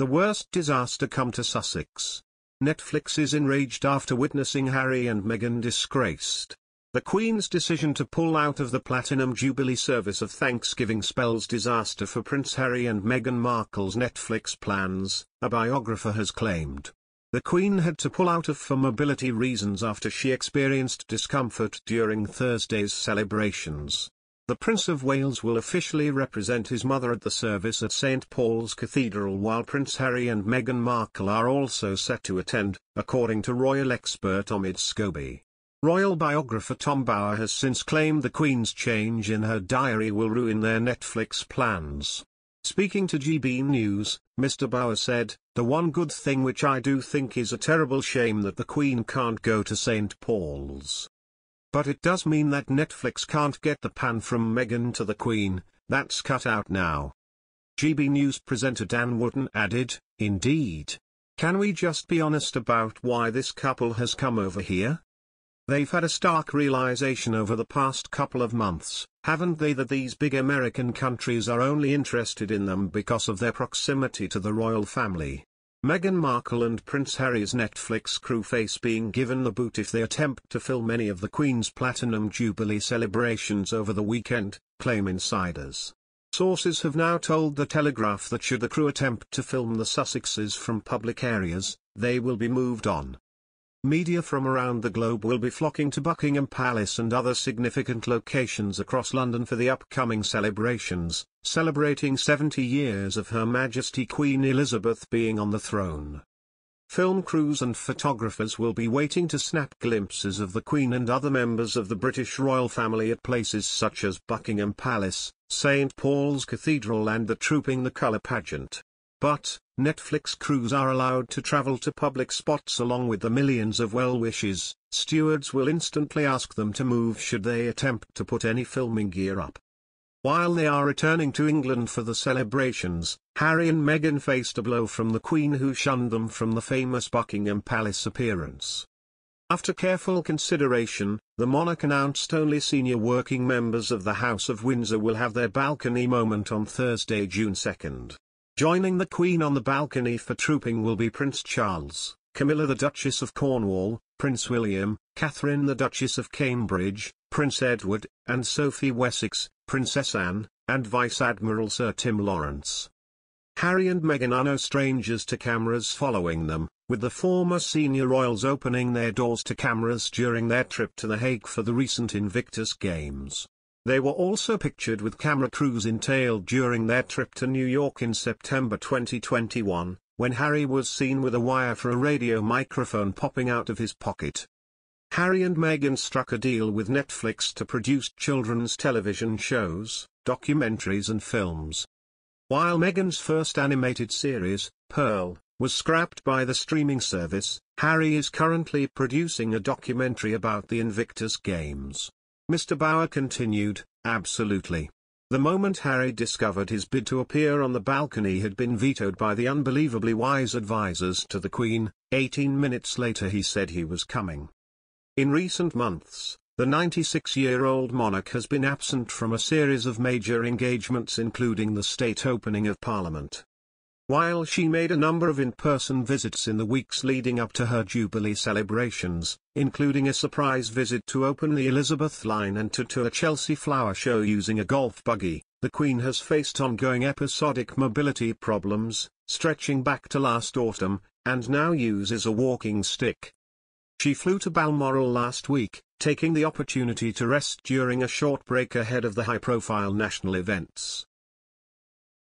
The worst disaster come to Sussex. Netflix is enraged after witnessing Harry and Meghan disgraced. The Queen's decision to pull out of the Platinum Jubilee service of Thanksgiving spells disaster for Prince Harry and Meghan Markle's Netflix plans, a biographer has claimed. The Queen had to pull out for mobility reasons after she experienced discomfort during Thursday's celebrations. The Prince of Wales will officially represent his mother at the service at St Paul's Cathedral, while Prince Harry and Meghan Markle are also set to attend, according to royal expert Omid Scobie. Royal biographer Tom Bower has since claimed the Queen's change in her diary will ruin their Netflix plans. Speaking to GB News, Mr. Bower said, "The one good thing which I do think is a terrible shame that the Queen can't go to St Paul's. But it does mean that Netflix can't get the pan from Meghan to the Queen, that's cut out now." GB News presenter Dan Wootton added, "Indeed. Can we just be honest about why this couple has come over here? They've had a stark realization over the past couple of months, haven't they, that these big American countries are only interested in them because of their proximity to the royal family. Meghan Markle and Prince Harry's Netflix crew face being given the boot if they attempt to film any of the Queen's Platinum Jubilee celebrations over the weekend, claim insiders. Sources have now told the Telegraph that should the crew attempt to film the Sussexes from public areas, they will be moved on. Media from around the globe will be flocking to Buckingham Palace and other significant locations across London for the upcoming celebrations, celebrating 70 years of Her Majesty Queen Elizabeth being on the throne. Film crews and photographers will be waiting to snap glimpses of the Queen and other members of the British royal family at places such as Buckingham Palace, St Paul's Cathedral and the Trooping the Colour pageant. But, Netflix crews are allowed to travel to public spots along with the millions of well-wishes. Stewards will instantly ask them to move should they attempt to put any filming gear up. While they are returning to England for the celebrations, Harry and Meghan faced a blow from the Queen, who shunned them from the famous Buckingham Palace appearance. After careful consideration, the monarch announced only senior working members of the House of Windsor will have their balcony moment on Thursday, June 2nd. Joining the Queen on the balcony for trooping will be Prince Charles, Camilla the Duchess of Cornwall, Prince William, Catherine the Duchess of Cambridge, Prince Edward, and Sophie Wessex, Princess Anne, and Vice Admiral Sir Tim Lawrence. Harry and Meghan are no strangers to cameras following them, with the former senior royals opening their doors to cameras during their trip to The Hague for the recent Invictus Games. They were also pictured with camera crews entailed during their trip to New York in September 2021, when Harry was seen with a wire for a radio microphone popping out of his pocket. Harry and Meghan struck a deal with Netflix to produce children's television shows, documentaries and films. While Meghan's first animated series, Pearl, was scrapped by the streaming service, Harry is currently producing a documentary about the Invictus Games. Mr. Bower continued, "Absolutely. The moment Harry discovered his bid to appear on the balcony had been vetoed by the unbelievably wise advisors to the Queen, 18 minutes later he said he was coming." In recent months, the 96-year-old monarch has been absent from a series of major engagements, including the state opening of Parliament. While she made a number of in-person visits in the weeks leading up to her Jubilee celebrations, including a surprise visit to open the Elizabeth line and to tour a Chelsea flower show using a golf buggy, the Queen has faced ongoing episodic mobility problems, stretching back to last autumn, and now uses a walking stick. She flew to Balmoral last week, taking the opportunity to rest during a short break ahead of the high-profile national events.